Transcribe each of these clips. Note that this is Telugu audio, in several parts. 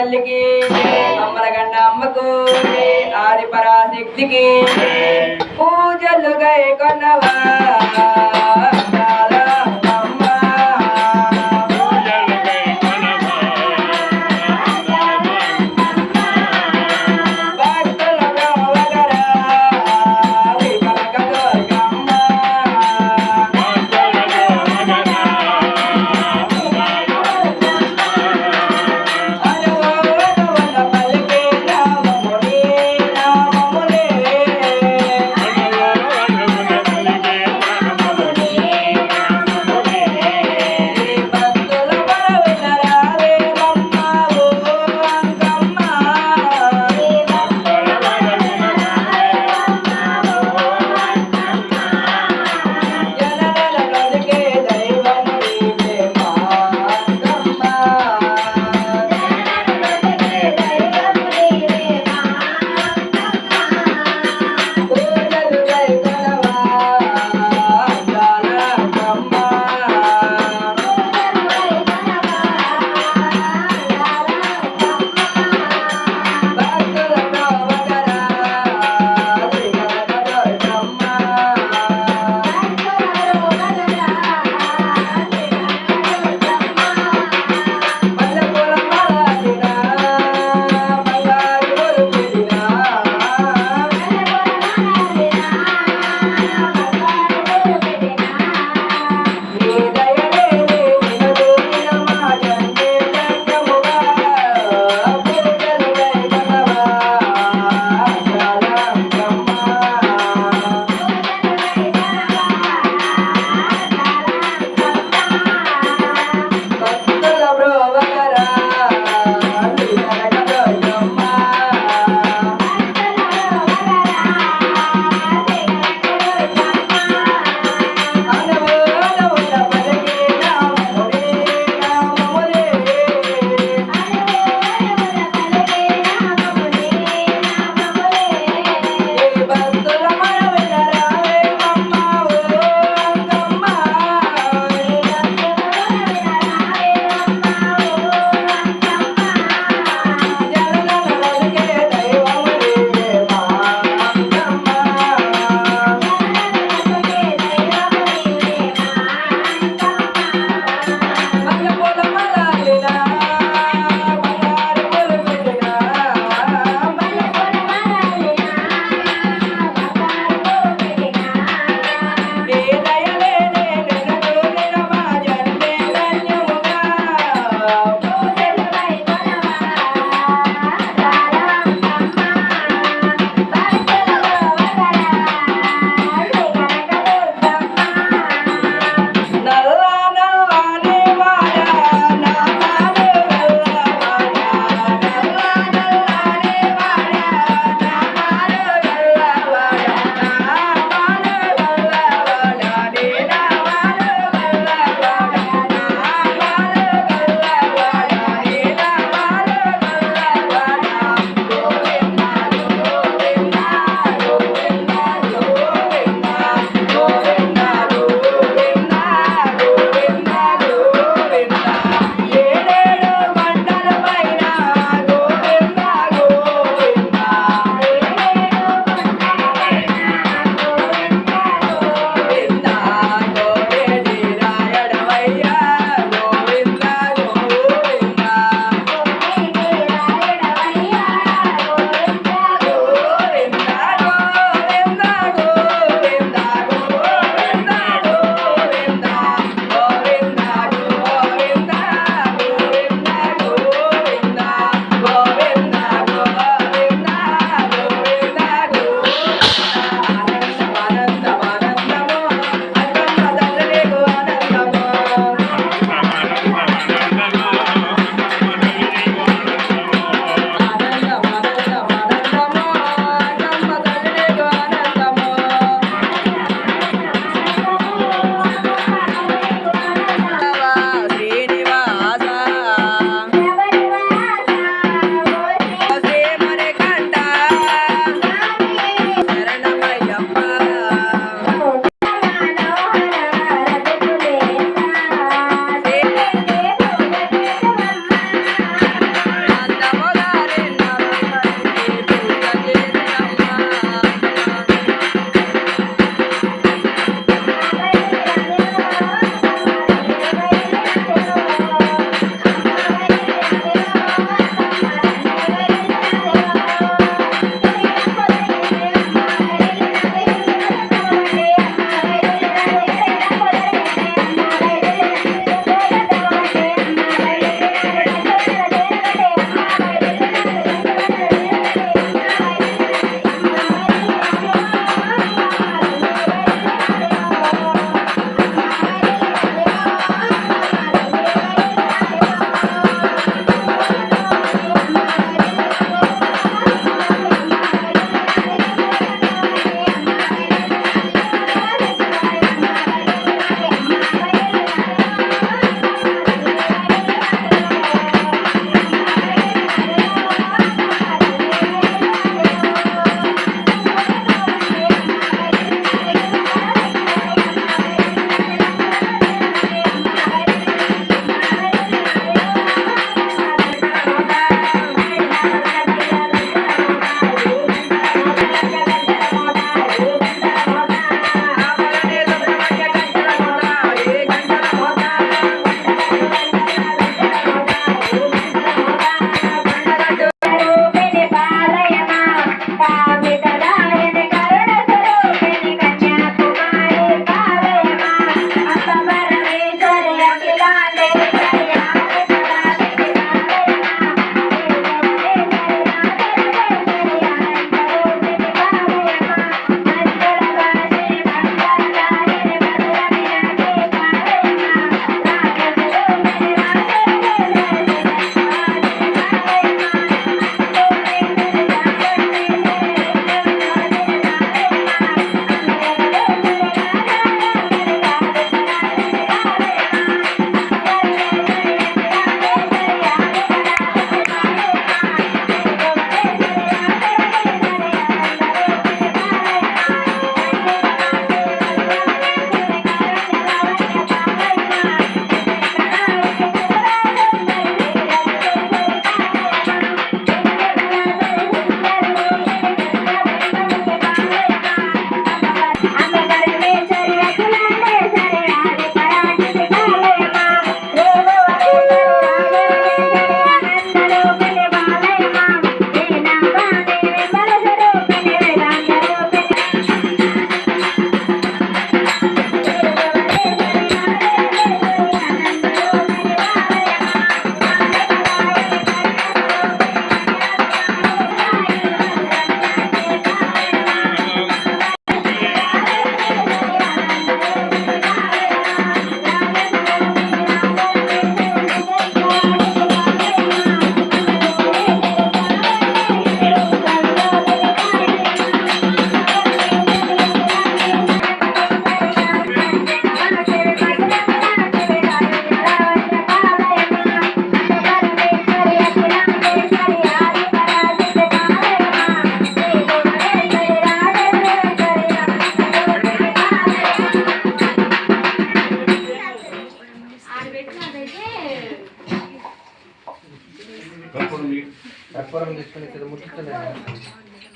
తల్లికి అమ్మలగండ అమ్మకు ఆది పరాశక్తికి పూజలు గై కొన్నవా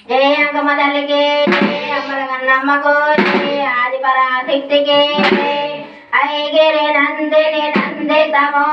జయ అంగమ్మ తల్లికి అమ్మల కన్నమ్మకు ఆది పరాశక్తికి ఐగిరి నందిని నందితమో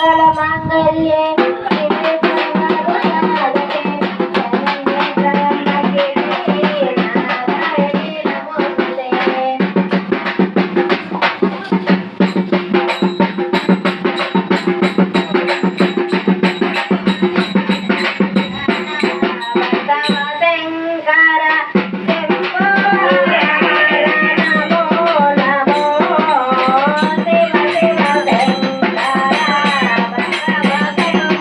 మంగళ మాంగళ్యే శివే సర్వార్థసాధకే శరణ్యే త్రయంబకే నారాయణి నమోస్తుతే. శంకర శంభో హర నమో నమో శివ శివ శంకర భగవ శంకర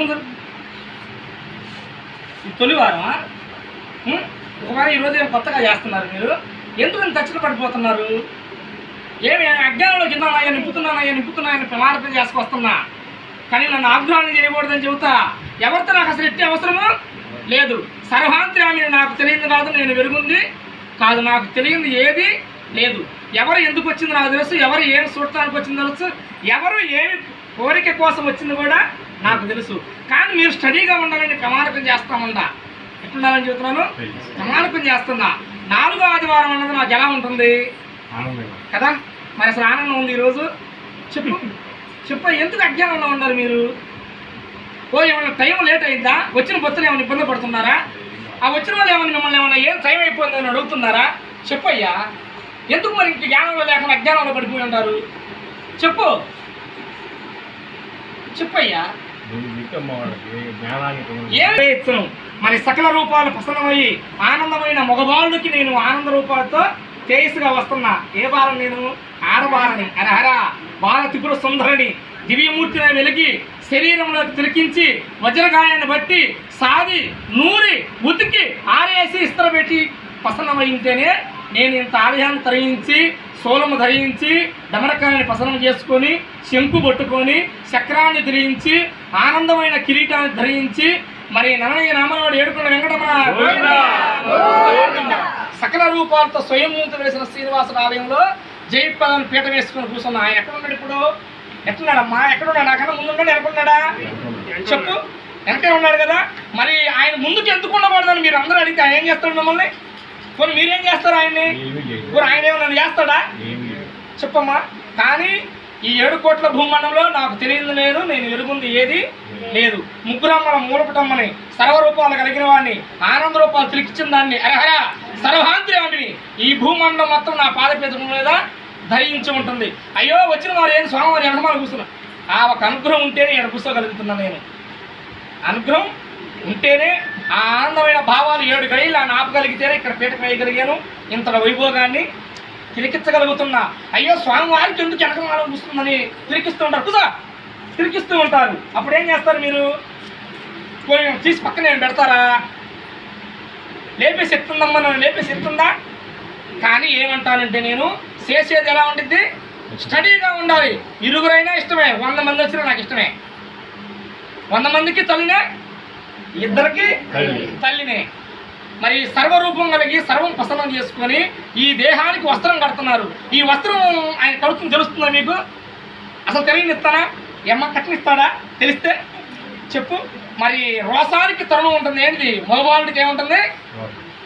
ముందు తొలివారమా? ఒకవేళ ఈరోజు ఏం కొత్తగా చేస్తున్నారు మీరు? ఎందుకు ఇంత ఖర్చులు పడిపోతున్నారు? ఏమి అజ్ఞానంలో కిందనాయా నింపుతున్నాయని ప్రమాణం చేసుకొస్తున్నా, కానీ నన్ను ఆగ్రహాన్ని చేయకూడదని చెబుతా. ఎవరితో నాకు అసలు ఎట్టి అవసరమో లేదు. సర్వాంతర్యామి నాకు తెలియదు కాదు, నేను వెలుగుంది కాదు, నాకు తెలియంది ఏది లేదు. ఎవరు ఎందుకు వచ్చింది నాకు తెలుసు, ఎవరు ఏమి చూడటానికి వచ్చింది తెలుసు, ఎవరు ఏమి కోరిక కోసం వచ్చింది కూడా నాకు తెలుసు. కానీ మీరు స్టడీగా ఉండాలని ప్రమాణకం చేస్తామన్నా, ఎట్లుండాలని చెబుతున్నాను, ప్రమాణకం చేస్తున్నా. 4వ ఆదివారం అన్నది నాకు ఎలా ఉంటుంది కదా? మరి అసలు ఆనందం ఉంది ఈరోజు? చెప్పు ఎందుకు అజ్ఞానంలో ఉన్నారు మీరు? ఏమైనా టైం లేట్ అయిందా? వచ్చిన భక్తులు ఏమైనా ఇబ్బంది పడుతున్నారా? ఆ వచ్చిన వాళ్ళు ఏమైనా మిమ్మల్ని ఏమైనా ఏం టైం అయిపోయిందని అడుగుతున్నారా? చెప్పయ్యా, ఎందుకు మరి ఇంక జ్ఞానంలో లేకుండా అజ్ఞానంలో పడిపోయి ఉంటారు? చెప్పయ్యా. ఏమే ఇచ్చను మరి సకల రూపాలు ప్రసన్నమయ్యి ఆనందమైన మగబాలుకి నేను ఆనంద రూపాలతో తేజస్సుగా వస్తున్నా. ఏ బాలం నేను? ఆడబాలని. హర బాల త్రిపుర సుందరిని దివ్యమూర్తిని వెలిగి శరీరంలో తిరికించి వజ్రగాయాన్ని బట్టి సాది నూరి ఉతికి ఆరేసి ఇస్త్రపెట్టి ప్రసన్నమైంటేనే నేను ఇంత ఆలయాన్ని తరలించి శూలము ధరించి డమరకాన్ని ప్రసన్నం చేసుకొని శంకు పట్టుకొని చక్రాన్ని ధరించి ఆనందమైన కిరీటాన్ని ధరించి మరి నన్నయ్య రామరావుడు ఏడుకొండ వెంకటరమణ సకల రూపాలతో స్వయంమూర్తి వేసిన శ్రీనివాసుల ఆలయంలో జయపదాన్ని పీట వేసుకొని కూర్చున్నా. ఆయన ఎక్కడున్నాడు ఇప్పుడు? ఎట్లున్నాడమ్మా? ఎక్కడున్నాడు? నాకన్నా ముందున్నాడు, వెనకున్నాడా? చెప్పు. వెనకే ఉన్నాడు కదా. మరి ఆయన ముందుకు ఎందుకు ఉండకూడదని మీరు అందరూ అడిగితే ఆయన ఏం చేస్తాడు మిమ్మల్ని? కొన్ని మీరేం చేస్తారు ఆయన్ని? ఆయన ఏమన్నా చేస్తాడా? చెప్పమ్మా. కానీ ఈ 7 కోట్ల భూమండంలో నాకు తెలియదు లేదు, నేను వెలుగుంది ఏది లేదు. ముగ్గురమ్మల మూలపటమ్మని సర్వరూపాలు కలిగిన వాడిని ఆనంద రూపాలు తిరిగిచ్చిన దాన్ని హరహర సర్వాంతర్యామిని ఈ భూమండలం మొత్తం నా పాదపీఠం మీద ధరించి ఉంటుంది. అయ్యో వచ్చిన వారు ఏం స్వామివారి అనుమానం కూర్చున్నా. ఆ ఒక అనుగ్రహం ఉంటేనే ఇక్కడ కూర్చోగలుగుతున్నా. నేను అనుగ్రహం ఉంటేనే ఆ ఆనందమైన భావాలు 7 గడియలు ఆపగలిగితేనే ఇక్కడ పీట వేయగలిగాను. ఇంతటి వైభోగాన్ని తిరికించగలుగుతున్నా. అయ్యో స్వామివారికి ఎందుకు వెనకమానం కూర్చుందని తిరిగిస్తూ ఉంటారు, కుదా తిరిగిస్తూ ఉంటారు. అప్పుడు ఏం చేస్తారు మీరు? తీసి పక్కన నేను పెడతారా? లేపేసి ఎత్తుందమ్మా, నన్ను లేపేసి ఎత్తుందా? కానీ ఏమంటానంటే నేను చేసేది ఎలా ఉంటుంది? స్టడీగా ఉండాలి. ఇరుగురైనా ఇష్టమే, 100 మంది వచ్చినా నాకు ఇష్టమే. 100 మందికి తల్లినే, ఇద్దరికి తల్లినే. మరి సర్వరూపం కలిగి సర్వం ప్రసన్నం చేసుకొని ఈ దేహానికి వస్త్రం కడుతున్నారు. ఈ వస్త్రం ఆయన కడుతుంది తెలుస్తుందా మీకు? అసలు తెలియనిస్తానా? ఏమ్మా కట్టనిస్తాడా? తెలిస్తే చెప్పు. మరి రోసానికి తరుణం ఉంటుంది. ఏంటిది? మగవాళ్ళకి ఏముంటుంది?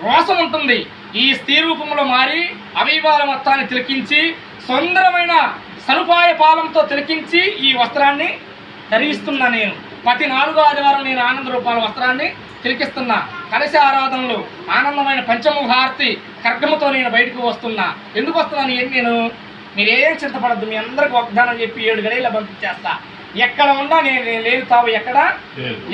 రోసం ఉంటుంది. ఈ స్త్రీ రూపంలో మారి అవయవాల మొత్తాన్ని తిలకించి సుందరమైన సదుపాయ పాలంతో తిలకించి ఈ వస్త్రాన్ని ధరిస్తున్నా. నేను ప్రతి 4వ ఆదివారం నేను ఆనంద రూపాల వస్త్రాన్ని తిలకిస్తున్నా. కలశ ఆరాధనలు ఆనందమైన పంచముఖార్తి ఖడ్గముతో నేను బయటకు వస్తున్నా. ఎందుకు వస్తున్నాను? నేను మీరేం చింతపడద్దు, మీ అందరికి వాగ్దానం చెప్పి 7 గడియలు పంపించేస్తా. ఎక్కడ ఉన్నా నేను లేదు తావు ఎక్కడా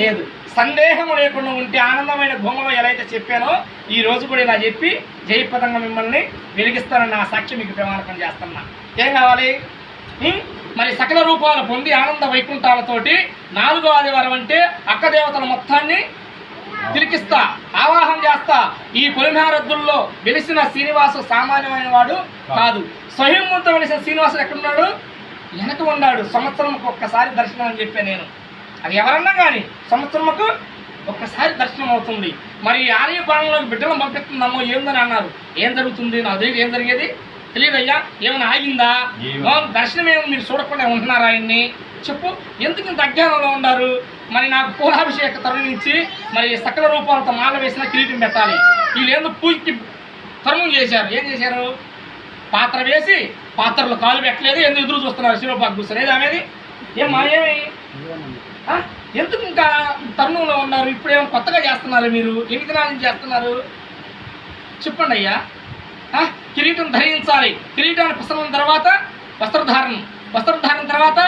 లేదు. సందేహం లేకుండా ఉంటే ఆనందమైన భూమిలో ఎలా అయితే చెప్పానో ఈ రోజు కూడా ఇలా చెప్పి జయపదంగా మిమ్మల్ని వెలిగిస్తానని నా సాక్షి మీకు ప్రమాణకం చేస్తున్నా. ఏం కావాలి? మరి సకల రూపాలు పొంది ఆనంద వైకుంఠాలతోటి 4వ ఆదివారం అంటే అక్క దేవతల మొత్తాన్ని తిరికిస్తా, ఆవాహం చేస్తా. ఈ పొలిమేరద్దుల్లో వెలిసిన శ్రీనివాసు సామాన్యమైన వాడు కాదు. స్వయంతో వెలిసిన శ్రీనివాసుడు ఎక్కడున్నాడు? వెనక ఉన్నాడు. సంవత్సరంకు ఒక్కసారి దర్శనం అని చెప్పాను నేను. అది ఎవరన్నా కానీ సంవత్సరంకు ఒక్కసారి దర్శనం అవుతుంది. మరి ఆలయ ప్రాణంలోకి బిడ్డలను పంపిస్తుందామో ఏందని అన్నారు. ఏం జరుగుతుంది? నాకు తెలియదు. ఏం జరిగేది తెలియదయ్యా. ఏమైనా ఆగిందా? దర్శనం ఏమో మీరు చూడకుండా ఉంటున్నారా ఆయన్ని? చెప్పు. ఎందుకు ఇంత అజ్ఞానంలో ఉన్నారు? మరి నాకు పూలాభిషేక తరుణించి మరి సకల రూపాలతో మాల వేసిన కిరీటం పెట్టాలి. వీళ్ళు ఏందో పూజకి తరుణం చేశారు. ఏం చేశారు? పాత్ర వేసి పాత్రలో కాలు పెట్టలేదు. ఎందుకు ఎదురు చూస్తున్నారు? శివపాకు కూర్చొని ఆమెది ఏమా ఏమి ఎందుకు ఇంకా తరుణంలో ఉన్నారు? ఇప్పుడేమో కొత్తగా చేస్తున్నారు మీరు. ఎన్ని దినాల నుంచి చేస్తున్నారు? చెప్పండి అయ్యా. కిరీటం ధరించాలి. కిరీటాన్ని ప్రసన్నం తర్వాత వస్త్రధారణ తర్వాత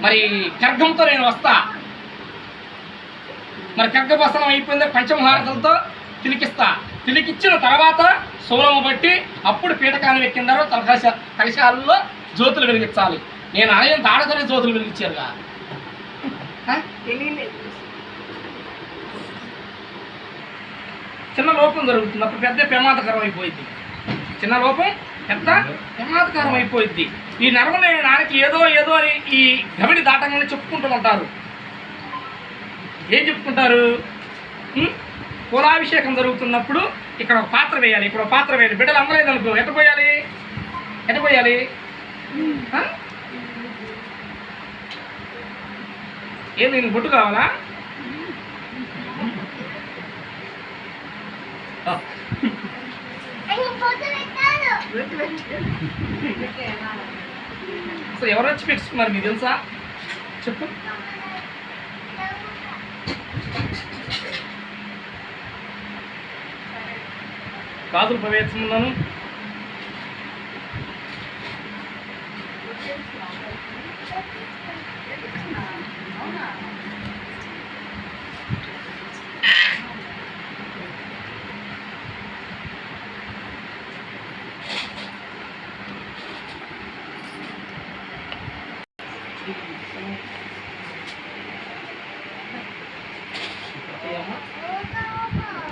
మరి ఖడ్గంతో నేను వస్తా. మరి ఖడ్గ ప్రసన్నం అయిపోయింది. పంచమహారతులతో తిలికిస్తా. తిలికిచ్చిన తర్వాత శూలము బట్టి అప్పుడు పీఠకాన్ని ఎక్కిన తర్వాత కలశాలలో జ్యోతులు వెలిగించాలి. నేను ఆలయం దాడతోనే జ్యోతులు వెలిగించారుగా. చిన్న లోపం జరుగుతుంది, అప్పుడు పెద్ద ప్రమాదకరం అయిపోయింది. చిన్న లోపం పెద్ద ప్రమాదకరం అయిపోయింది. ఈ నరమని నానికి ఏదో ఏదో అని ఈ గవిడి దాటంగానే చెప్పుకుంటూ ఉంటారు. ఏం చెప్పుకుంటారు? కులాభిషేకం జరుగుతున్నప్పుడు ఇక్కడ ఒక పాత్ర వేయాలి, ఇక్కడ ఒక పాత్ర వేయాలి. బిడ్డలు అందలేదు అనుకో, ఎట్ట పోయాలి? ఏంది నీకు బొట్టు కావాలా? అసలు ఎవరు వచ్చి పెట్టుకున్నారు మీకు తెలుసా? చెప్పు. కాదులు ప్రవేశిస్తున్నాను.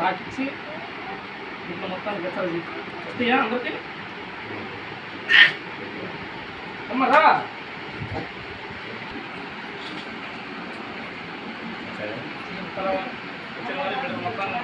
తాకిచ్చి ఇట్లా మొత్తానికి పెట్టాలి. వస్తాయా అందరికి? అమ్మరా మొత్తాన్ని